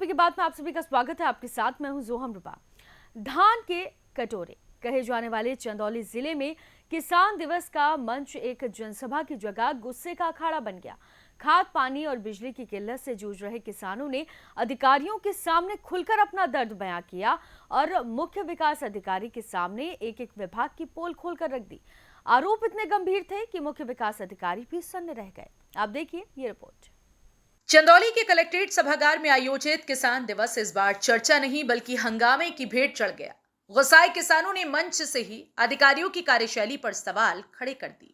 UP के बाद में आप सभी का स्वागत है। आपके साथ मैं हूं जोहम रुपा। धान के कटोरे कहे जाने वाले चंदौली जिले में किसान दिवस का मंच एक जनसभा की जगह गुस्से का अखाड़ा बन गया। खाद, पानी और बिजली की किल्लत से जूझ रहे किसानों ने अधिकारियों के सामने खुलकर अपना दर्द बयां किया और मुख्य विकास अधिकारी के सामने एक एक विभाग की पोल खोलकर रख दी। आरोप इतने गंभीर थे कि मुख्य विकास अधिकारी भी सन्न रह गए। आप देखिए ये रिपोर्ट। चंदौली के कलेक्ट्रेट सभागार में आयोजित किसान दिवस इस बार चर्चा नहीं बल्कि हंगामे की भेंट चढ़ गया। गुस्साए किसानों ने मंच से ही अधिकारियों की कार्यशैली पर सवाल खड़े कर दिए।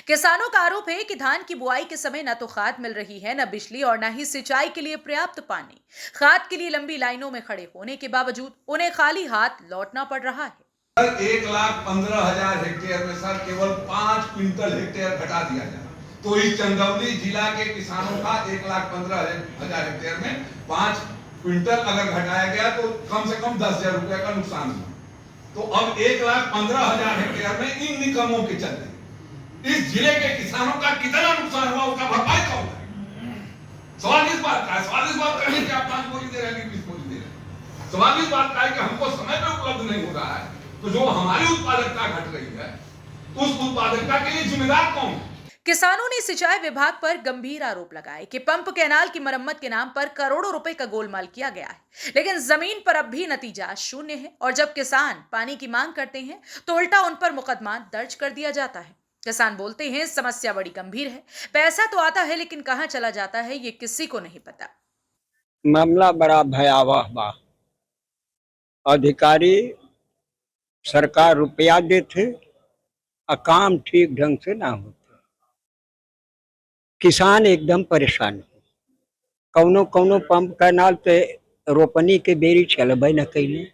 किसानों का आरोप है कि धान की बुआई के समय न तो खाद मिल रही है, न बिजली और न ही सिंचाई के लिए पर्याप्त पानी। खाद के लिए लंबी लाइनों में खड़े होने के बावजूद उन्हें खाली हाथ लौटना पड़ रहा है। 1,15,000 हेक्टेयर में सर केवल 5 क्विंटल हेक्टेयर घटा दिया जाए तो इस चंदौली जिला के किसानों का 1,15,000 हेक्टेयर में 5 क्विंटल अगर घटाया गया तो कम से कम 10,000 रुपए का नुकसान हुआ। तो अब 1,15,000 हेक्टेयर में इन निकमों के चलते इस जिले के किसानों का कितना नुकसान हुआ, उसका भरपाई कौन करे? सवाल इस बात का है, सवाल इस बात का है कि आप 5 बोली दे रहे हैं, 20 बोली दे रहे हैं। सवाल इस बात का है कि हमको समय पे उपलब्ध नहीं हो रहा है, तो जो हमारी उत्पादकता घट रही है उस उत्पादकता के लिए जिम्मेदार कौन है? किसानों ने सिंचाई विभाग पर गंभीर आरोप लगाए कि पंप कैनाल की मरम्मत के नाम पर करोड़ों रुपए का गोलमाल किया गया है, लेकिन जमीन पर अब भी नतीजा शून्य है। और जब किसान पानी की मांग करते हैं तो उल्टा उन पर मुकदमा दर्ज कर दिया जाता है। किसान बोलते हैं समस्या बड़ी गंभीर है, पैसा तो आता है लेकिन कहां चला जाता है ये किसी को नहीं पता। मामला बड़ा भयावह बा। अधिकारी सरकार रुपया देते और काम ठीक ढंग से ना होते। किसान एकदम परेशान हो। कौनो कौनो पंप कैनाल पे रोपनी के बेरी चलबे न कैले।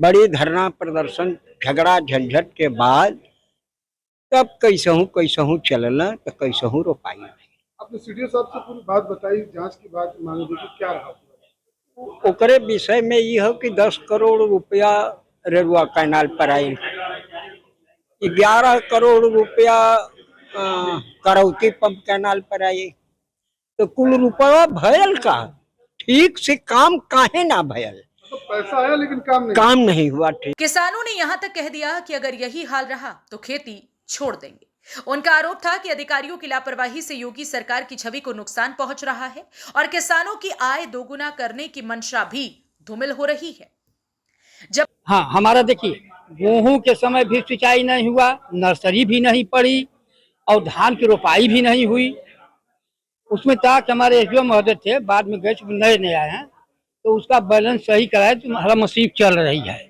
बड़ी धरना प्रदर्शन झगड़ा झंझट के बाद तब कैसहू चलना तो कैसहू रोपाई। आपने सीडीओ साहब से पूरी बात बताई, जांच की बात मांगी थी, क्या रहा? ओकरे विषय में ये हो कि 10 करोड़ रुपया रेरुआ कैनाल पर आई, 11 करोड़ रुपया करौती पंप कैनाल पर आई, तो कुल रुपया भयल का? ठीक से काम काहे ना भयल? तो पैसा आया लेकिन काम नहीं हुआ। ठीक। किसानों ने यहां तक कह दिया कि अगर यही हाल रहा तो खेती छोड़ देंगे। उनका आरोप था कि अधिकारियों की लापरवाही से योगी सरकार की छवि को नुकसान पहुंच रहा है और किसानों की आय दोगुना करने की मंशा भी धूमिल हो रही है। जब हमारा देखिए, गेहूं के समय भी सिंचाई नहीं हुआ, नर्सरी भी नहीं पड़ी और धान की रोपाई भी नहीं हुई। उसमें तक हमारे एसडीओ महोदय थे, बाद में गए, नए आए हैं, तो उसका बैलेंस सही कराया तो हमारा मशीन चल रही है।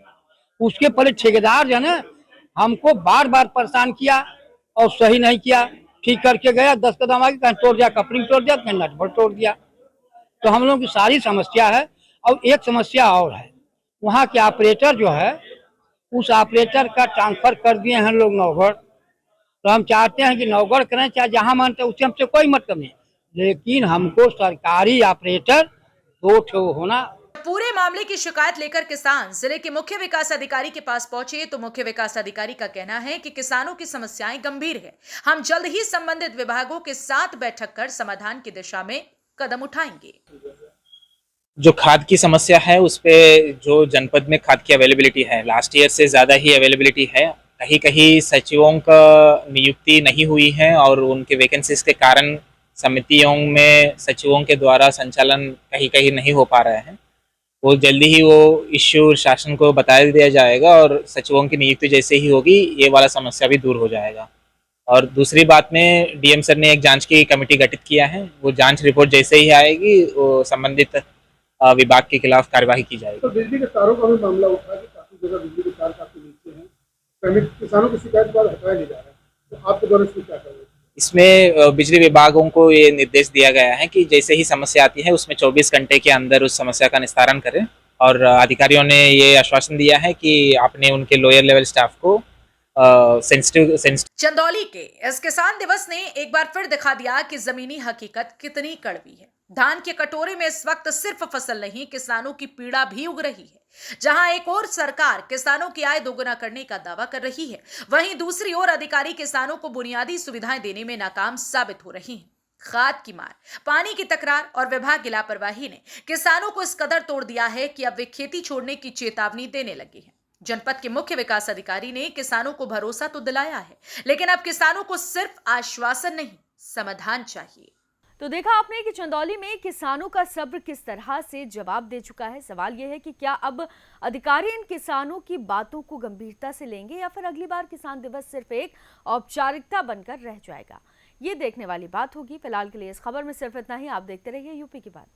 उसके पहले ठेकेदार जो है ना, हमको बार बार परेशान किया और सही नहीं किया। ठीक करके गया, 10 कदम आगे कहीं तोड़ दिया, कपरिंग तोड़ दिया, कहीं नट बोल्ट तोड़ दिया। तो हम लोगों की सारी समस्या है। और एक समस्या और है, वहाँ के ऑपरेटर जो है, उस ऑपरेटर का ट्रांसफर कर दिए हैं लोग नौगढ़। तो हम चाहते हैं कि नौगढ़ करें, चाहे जहाँ मानते हैं, उससे हमसे कोई मतलब नहीं, लेकिन हमको सरकारी ऑपरेटर 2 होना। पूरे मामले की शिकायत लेकर किसान जिले के मुख्य विकास अधिकारी के पास पहुंचे तो मुख्य विकास अधिकारी का कहना है कि किसानों की समस्याएं गंभीर है। हम जल्द ही संबंधित विभागों के साथ बैठक कर समाधान की दिशा में कदम उठाएंगे। जो खाद की समस्या है उस पे जो जनपद में खाद की अवेलेबिलिटी है, लास्ट ईयर से ज़्यादा ही अवेलेबिलिटी है। कहीं कहीं सचिवों का नियुक्ति नहीं हुई है और उनके वैकेंसीज के कारण समितियों में सचिवों के द्वारा संचालन कहीं कहीं नहीं हो पा रहे हैं। वो जल्दी ही वो इश्यू शासन को बता दिया जाएगा और सचिवों की नियुक्ति जैसे ही होगी ये वाला समस्या भी दूर हो जाएगा। और दूसरी बात में डीएम सर ने एक जांच की कमेटी गठित किया है। वो जांच रिपोर्ट जैसे ही आएगी वो संबंधित विभाग के खिलाफ कार्यवाही की जाएगी। तो बिजली के तारों का भी मामला उठा कि काफी जगह बिजली के तार काफी नीचे हैं, किसानों की शिकायत पर हटाया नहीं जा रहा है, तो आपके द्वारा इसमें क्या करेंगे? इसमें बिजली विभागों को ये निर्देश दिया गया है कि जैसे ही समस्या आती है उसमें 24 घंटे के अंदर उस समस्या का निस्तारण करें। और अधिकारियों ने ये आश्वासन दिया है कि आपने उनके लोअर लेवल स्टाफ को सेंसिटिव। चंदौली के इस किसान दिवस ने एक बार फिर दिखा दिया कि जमीनी हकीकत कितनी कड़वी है। धान के कटोरे में इस वक्त सिर्फ फसल नहीं, किसानों की पीड़ा भी उग रही है। जहां एक ओर सरकार किसानों की आय दोगुना करने का दावा कर रही है, वहीं दूसरी ओर अधिकारी किसानों को बुनियादी सुविधाएं देने में नाकाम साबित हो रही हैं। खाद की मार, पानी की तकरार और विभाग की लापरवाही ने किसानों को इस कदर तोड़ दिया है कि अब वे खेती छोड़ने की चेतावनी देने लगे हैं। जनपद के मुख्य विकास अधिकारी ने किसानों को भरोसा तो दिलाया है, लेकिन अब किसानों को सिर्फ आश्वासन नहीं, समाधान चाहिए। तो देखा आपने कि चंदौली में किसानों का सब्र किस तरह से जवाब दे चुका है। सवाल यह है कि क्या अब अधिकारी इन किसानों की बातों को गंभीरता से लेंगे या फिर अगली बार किसान दिवस सिर्फ एक औपचारिकता बनकर रह जाएगा। ये देखने वाली बात होगी। फिलहाल के लिए इस खबर में सिर्फ इतना ही। आप देखते रहिए यूपी की बात।